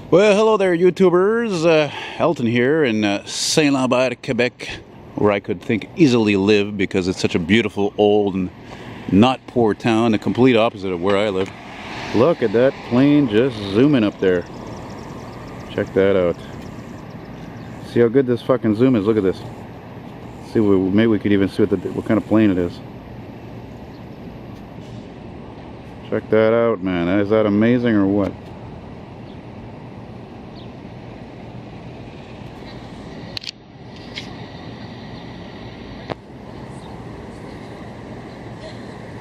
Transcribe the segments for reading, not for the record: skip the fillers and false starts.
Well, hello there, YouTubers. Elton here in Saint Lambert, Quebec, where I could think easily live because it's such a beautiful, old, and not poor town, the complete opposite of where I live. Look at that plane just zooming up there. Check that out. See how good this fucking zoom is? Look at this. See, maybe we could even see what kind of plane it is. Check that out, man. Is that amazing or what?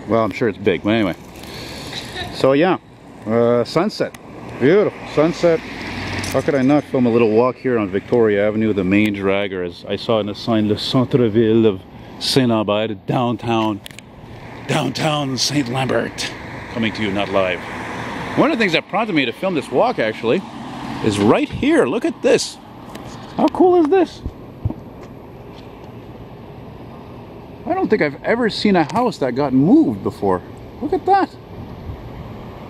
Well, I'm sure it's big, but anyway. So yeah, sunset. Beautiful sunset. How could I not film a little walk here on Victoria Avenue, the main drag, or as I saw in the sign, Le Centre-Ville of Saint Lambert, downtown Saint Lambert. Coming to you not live. One of the things that prompted me to film this walk actually is right here. Look at this. How cool is this? I don't think I've ever seen a house that got moved before. Look at that.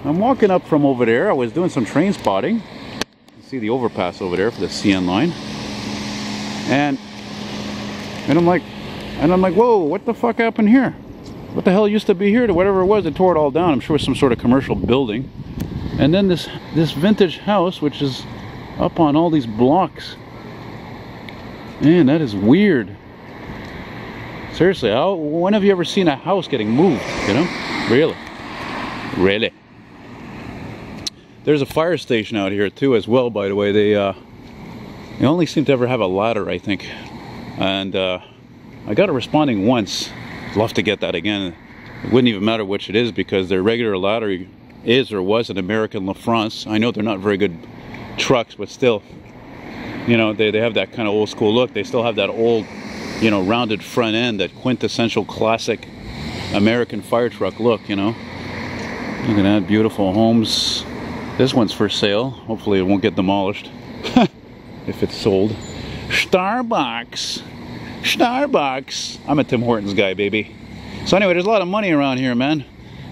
I'm walking up from over there. I was doing some train spotting. You see the overpass over there for the CN line. And I'm like, whoa, what the fuck happened here? What the hell used to be here? To whatever it was, they tore it all down. I'm sure it was some sort of commercial building. And then this vintage house, which is up on all these blocks. Man, that is weird. Seriously, when have you ever seen a house getting moved, you know? Really. There's a fire station out here too as well, by the way. They only seem to ever have a ladder, I think. And I got it responding once. I'd love to get that again. It wouldn't even matter which it is because their regular ladder is or was an American La France. I know they're not very good trucks, but still, you know, they have that kind of old school look. They still have that old, you know, rounded front end, that quintessential classic American fire truck look, you know. Look at that, beautiful homes. This one's for sale. Hopefully it won't get demolished if it's sold. Starbucks. I'm a Tim Hortons guy, baby. So anyway, there's a lot of money around here, man.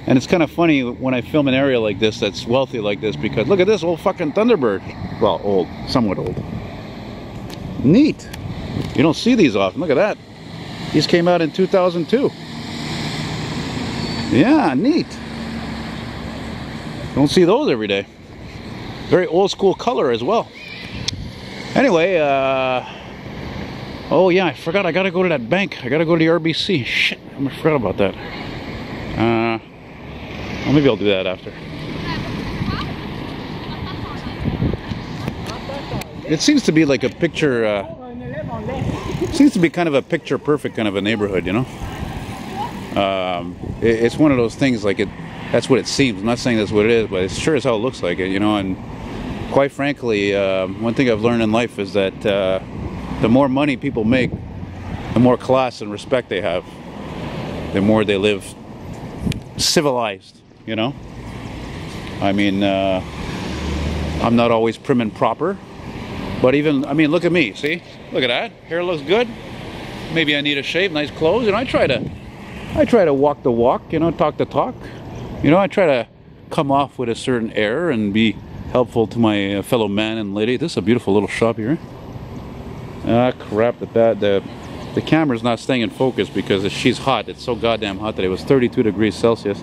And it's kind of funny when I film an area like this that's wealthy like this, because look at this old fucking Thunderbird. Well, old, somewhat old. Neat. You don't see these often. Look at that. These came out in 2002. Yeah, neat. Don't see those every day. Very old school color as well. Anyway, oh yeah, I forgot. I gotta go to that bank. I gotta go to the RBC. Shit, I forgot about that. Well, maybe I'll do that after. It seems to be like a picture. Seems to be kind of a picture perfect kind of a neighborhood, you know. It's one of those things like that's what it seems. I'm not saying that's what it is, but it's sure as hell looks like it, you know. And quite frankly, one thing I've learned in life is that the more money people make, the more class and respect they have, the more they live civilized, you know. I mean, I'm not always prim and proper, but even, I mean, look at me, see? Look at that. Hair looks good. Maybe I need a shave, nice clothes. You know, I try to walk the walk, you know, talk the talk. You know, I try to come off with a certain air and be helpful to my fellow man and lady. This is a beautiful little shop here. Ah, crap, the camera's not staying in focus because she's hot. It's so goddamn hot today. It was 32 degrees Celsius.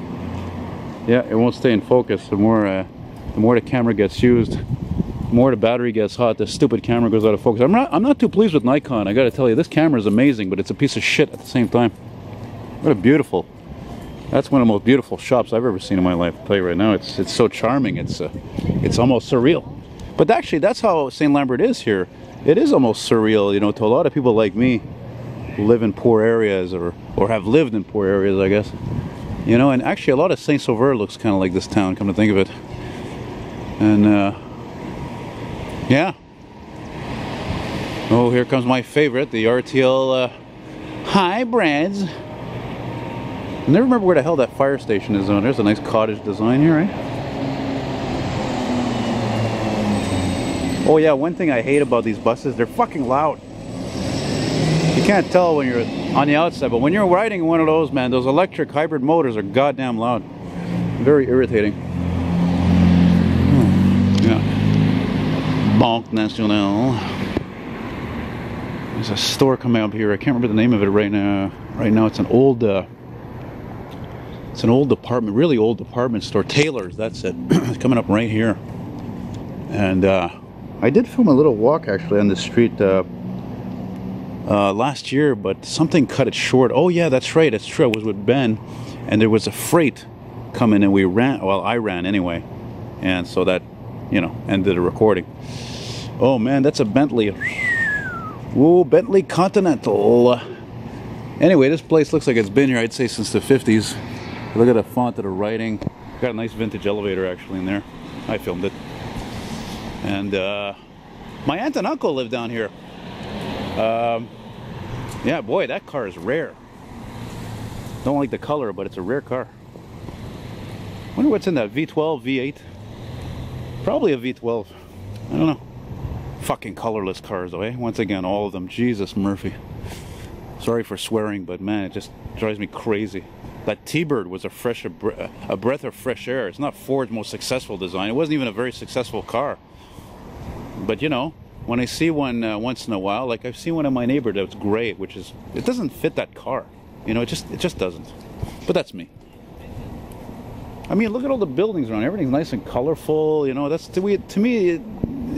Yeah, it won't stay in focus. The more the camera gets used, the more the battery gets hot, the stupid camera goes out of focus. I'm not too pleased with Nikon. I gotta tell you, this camera is amazing, but it's a piece of shit at the same time. What a beautiful. That's one of the most beautiful shops I've ever seen in my life. I'll tell you right now, it's so charming. It's almost surreal. But actually, that's how Saint Lambert is here. It is almost surreal, you know, to a lot of people like me who live in poor areas or have lived in poor areas, I guess. You know, and actually a lot of Saint Sauveur looks kind of like this town, come to think of it. And yeah. Oh, here comes my favorite, the RTL hybrids. I never remember where the hell that fire station is on. There's a nice cottage design here, right? Oh yeah, one thing I hate about these buses, they're fucking loud. You can't tell when you're on the outside, but when you're riding one of those, man, those electric hybrid motors are goddamn loud. Very irritating. Yeah. Banque Nationale. There's a store coming up here. I can't remember the name of it right now. Right now, it's an old department, really old department store. Taylor's, that's it. It's coming up right here. And I did film a little walk actually on the street last year, but something cut it short. Oh yeah, that's right. It's true. I was with Ben, and there was a freight coming, and we ran. Well, I ran anyway, and so that, you know, ended the recording. Oh man, that's a Bentley. Whoa, Bentley Continental. Anyway, this place looks like it's been here, I'd say, since the 50s. Look at the font of the writing. Got a nice vintage elevator actually in there. I filmed it. And my aunt and uncle live down here. Yeah, boy, that car is rare. Don't like the color, but it's a rare car. Wonder what's in that V12, V8? Probably a V12. I don't know. Fucking colorless cars, though, eh? Once again, all of them. Jesus Murphy. Sorry for swearing, but man, it just drives me crazy. That T-Bird was a breath of fresh air. It's not Ford's most successful design. It wasn't even a very successful car. But you know, when I see one once in a while, like I've seen one in my neighborhood that's gray, which is, it doesn't fit that car. You know, it just doesn't. But that's me. I mean, look at all the buildings around. Everything's nice and colorful. You know, that's to me.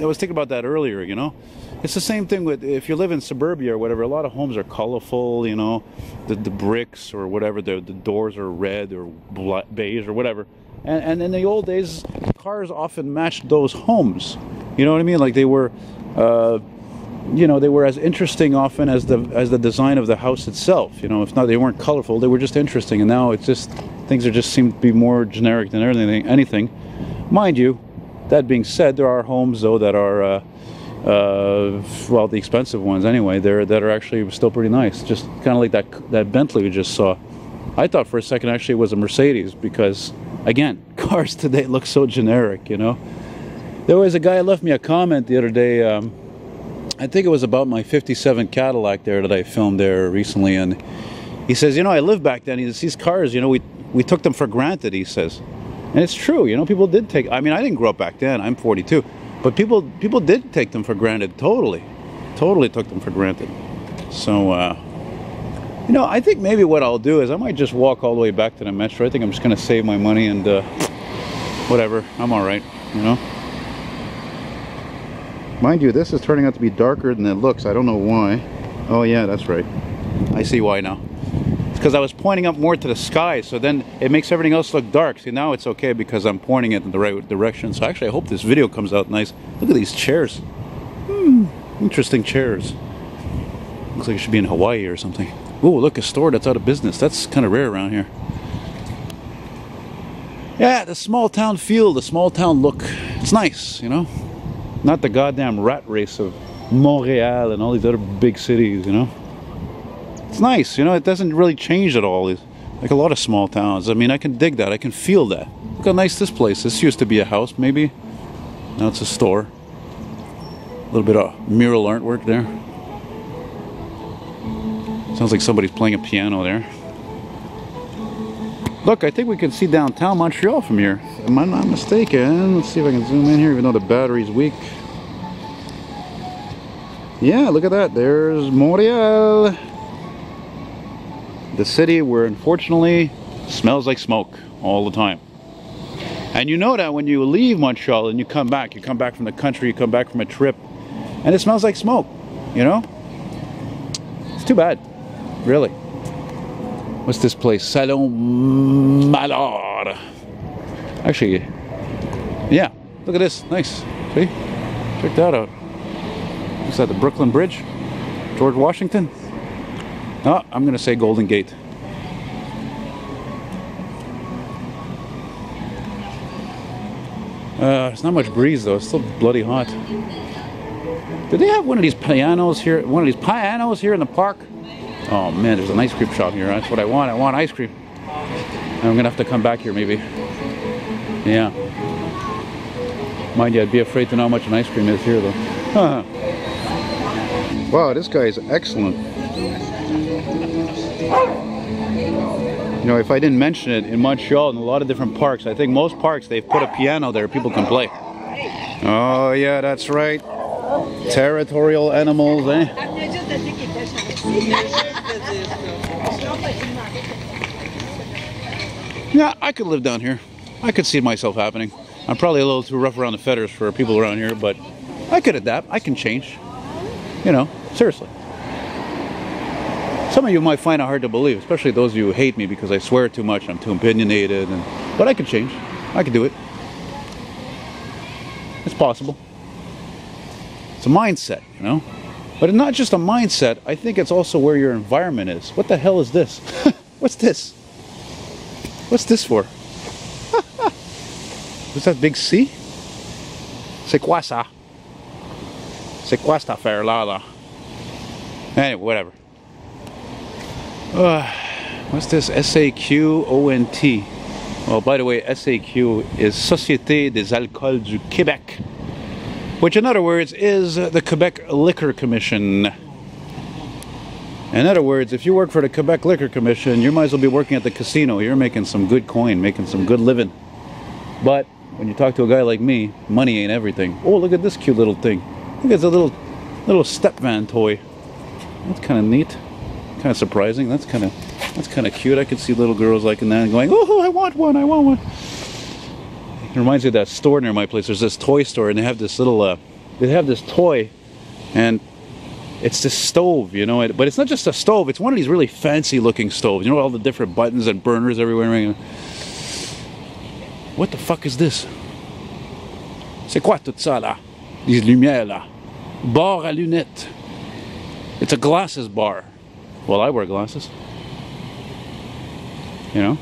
I was thinking about that earlier. You know, it's the same thing with if you live in suburbia or whatever. A lot of homes are colorful. You know, the bricks or whatever. The doors are red or beige or whatever. And in the old days, cars often matched those homes. You know what I mean? Like they were, you know, they were as interesting often as the design of the house itself. You know, if not, they weren't colorful. They were just interesting. And now it's just things just seem to be more generic than anything. Mind you, that being said, there are homes though that are, well, the expensive ones anyway. That are actually still pretty nice. Just kind of like that Bentley we just saw. I thought for a second actually it was a Mercedes because, again, cars today look so generic. You know. There was a guy who left me a comment the other day. I think it was about my '57 Cadillac there that I filmed there recently, and he says, you know, I lived back then. These cars, you know, we took them for granted. He says, and it's true. You know, people did take. I mean, I didn't grow up back then. I'm 42, but people did take them for granted. Totally took them for granted. So, you know, I think maybe what I'll do is I might just walk all the way back to the metro. I think I'm just gonna save my money and whatever. I'm all right. You know. Mind you, this is turning out to be darker than it looks. I don't know why. Oh yeah, that's right. I see why now. It's because I was pointing up more to the sky, so then it makes everything else look dark. See, now it's okay because I'm pointing it in the right direction. So actually, I hope this video comes out nice. Look at these chairs. Interesting chairs. Looks like it should be in Hawaii or something. Oh, look, a store that's out of business. That's kind of rare around here. Yeah, the small town feel, the small town look. It's nice, you know? Not the goddamn rat race of Montreal and all these other big cities, you know. It's nice, you know, it doesn't really change at all. It's like a lot of small towns. I mean, I can dig that, I can feel that. Look how nice this place is. This used to be a house, maybe. Now it's a store. A little bit of mural artwork there. Sounds like somebody's playing a piano there. Look, I think we can see downtown Montreal from here. Am I not mistaken? Let's see if I can zoom in here, even though the battery's weak. Yeah, look at that. There's Montreal. The city where, unfortunately, smells like smoke all the time. And you know that when you leave Montreal and you come back from the country, you come back from a trip, and it smells like smoke, you know? It's too bad, really. What's this place? Salon Malard. Actually, yeah. Look at this. Nice. See? Check that out. Is that the Brooklyn Bridge? George Washington? No, I'm going to say Golden Gate. It's not much breeze though. It's still bloody hot. Do they have one of these pianos here? One of these pianos here in the park? Oh man, there's an ice cream shop here. That's what I want. I want ice cream. I'm gonna have to come back here maybe. Yeah. Mind you, I'd be afraid to know how much an ice cream is here though. Huh. Wow, this guy is excellent. You know, if I didn't mention it, in Montreal, in a lot of different parks, I think most parks, they've put a piano there people can play. Oh yeah, that's right. Territorial animals, eh? Yeah, I could live down here. I could see myself happening. I'm probably a little too rough around the feathers for people around here, but I could adapt. I can change. You know, seriously. Some of you might find it hard to believe, especially those of you who hate me because I swear too much, I'm too opinionated, but I could change. I could do it. It's possible. It's a mindset, you know? But not just a mindset, I think it's also where your environment is. What the hell is this? What's this? What's this for? What's that big C? C'est quoi ça? C'est quoi cette affaire là? Anyway, whatever. What's this? SAQONT. Well, by the way, SAQ is Société des Alcools du Québec, which in other words is the Quebec Liquor Commission. In other words, if you work for the Quebec Liquor Commission, you might as well be working at the casino. You're making some good coin, making some good living. But when you talk to a guy like me, money ain't everything. Oh, look at this cute little thing. Look, it's a little step van toy. That's kind of neat. Kind of surprising. That's kind of cute. I could see little girls liking that and going, "Oh, I want one! I want one!" It reminds me of that store near my place. There's this toy store, and they have this little, they have this toy, and it's this stove, you know. But it's not just a stove. It's one of these really fancy-looking stoves. You know, all the different buttons and burners everywhere. What the fuck is this? C'est quoi tout ça là? These lumières là. Bar à lunettes. It's a glasses bar. Well, I wear glasses. You know?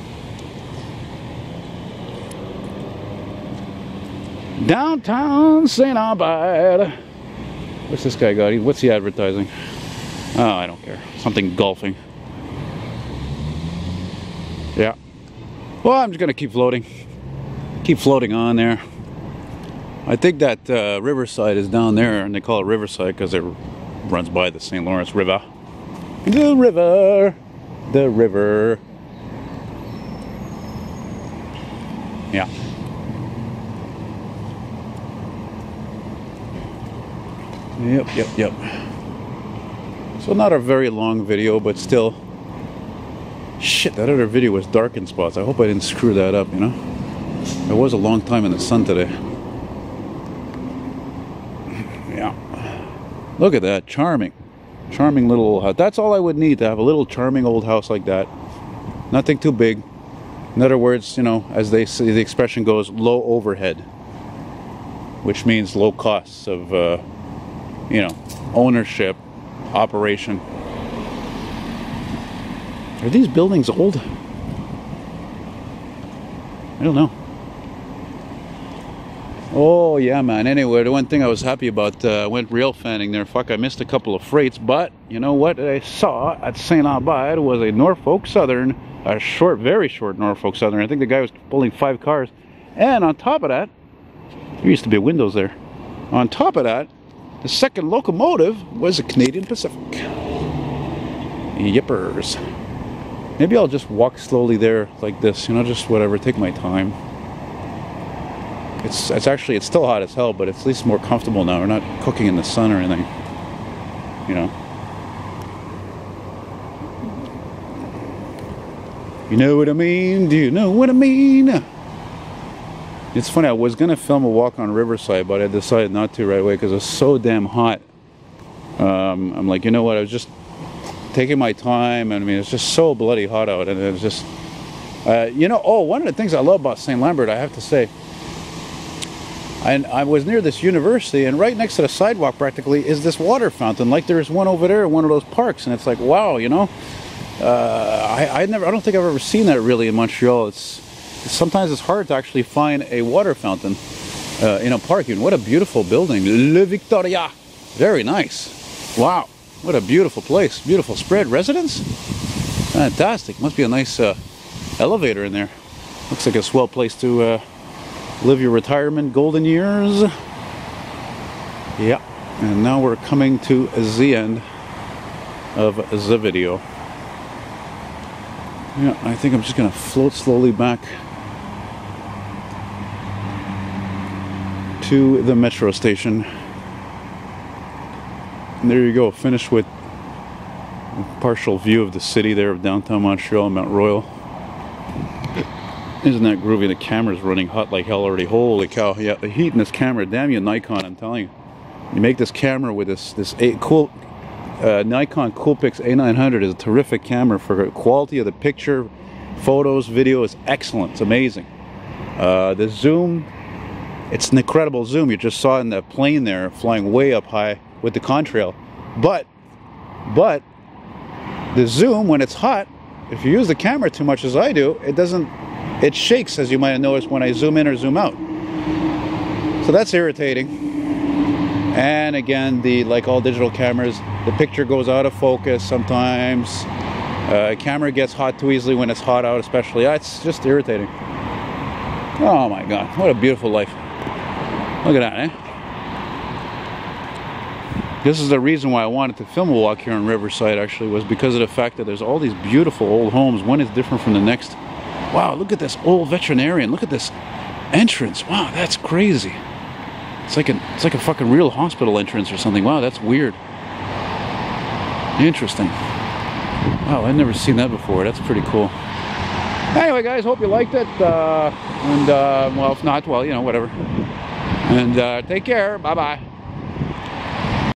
Downtown St. Lambert. What's this guy got? What's he advertising? Oh, I don't care. Something golfing. Yeah. Well, I'm just gonna keep floating. Keep floating on there. I think that Riverside is down there, and they call it Riverside because it runs by the St. Lawrence River. The river. The river. Yeah. Yep. So not a very long video, but still. Shit, that other video was dark in spots. I hope I didn't screw that up, you know? It was a long time in the sun today. Yeah. Look at that. Charming. Charming little old house. That's all I would need to have a little charming old house like that. Nothing too big. In other words, you know, as they say, the expression goes, low overhead. Which means low costs of, you know, ownership, operation. Are these buildings old? I don't know. Oh yeah, man. Anyway, the one thing I was happy about, I went rail fanning there. Fuck, I missed a couple of freights, but you know what I saw at St. Lambert was a Norfolk Southern, a short, very short Norfolk Southern. I think the guy was pulling 5 cars. And on top of that, there used to be windows there. On top of that, the second locomotive was a Canadian Pacific. Yippers. Maybe I'll just walk slowly there like this, you know, just whatever, take my time. It's still hot as hell, but it's at least more comfortable now. We're not cooking in the sun or anything, you know. You know what I mean? Do you know what I mean? It's funny, I was gonna film a walk on Riverside, but I decided not to right away because it's so damn hot. I'm like, you know what? I was just taking my time. I mean, it's just so bloody hot out, and it's just, you know. Oh, one of the things I love about St. Lambert, I have to say. And I was near this university, and right next to the sidewalk practically is this water fountain. Like there's one over there in one of those parks, and it's like, wow, you know. I don't think I've ever seen that really in Montreal. Sometimes it's hard to actually find a water fountain in a park. And what a beautiful building, Le Victoria. Very nice. Wow, what a beautiful place. Beautiful spread. Residence? Fantastic. Must be a nice elevator in there. Looks like a swell place to live your retirement golden years. Yeah, and now we're coming to the end of the video. Yeah, I think I'm just gonna float slowly back to the metro station. And there you go, finished with a partial view of the city there of downtown Montreal, Mount Royal. Isn't that groovy? The camera's running hot like hell already. Holy cow. Yeah, the heat in this camera. Damn you, Nikon, I'm telling you. You make this camera with this cool Nikon Coolpix A900 is a terrific camera for the quality of the picture, photos, video is excellent. It's amazing. The zoom, it's an incredible zoom. You just saw in the plane there flying way up high with the contrail. But the zoom, when it's hot, if you use the camera too much as I do, it shakes, as you might have noticed when I zoom in or zoom out. So that's irritating. And again, like all digital cameras, the picture goes out of focus sometimes. Camera gets hot too easily when it's hot out, especially. It's just irritating. Oh my God, what a beautiful life. Look at that, eh? This is the reason why I wanted to film a walk here in Riverside, actually, was because of the fact that there's all these beautiful old homes. One is different from the next. Wow, look at this old veterinarian. Look at this entrance. Wow, that's crazy. It's like a fucking real hospital entrance or something. Wow, that's weird. Interesting. Wow, I've never seen that before. That's pretty cool. Anyway, guys, hope you liked it. Well, if not, well, you know, whatever. And take care. Bye-bye.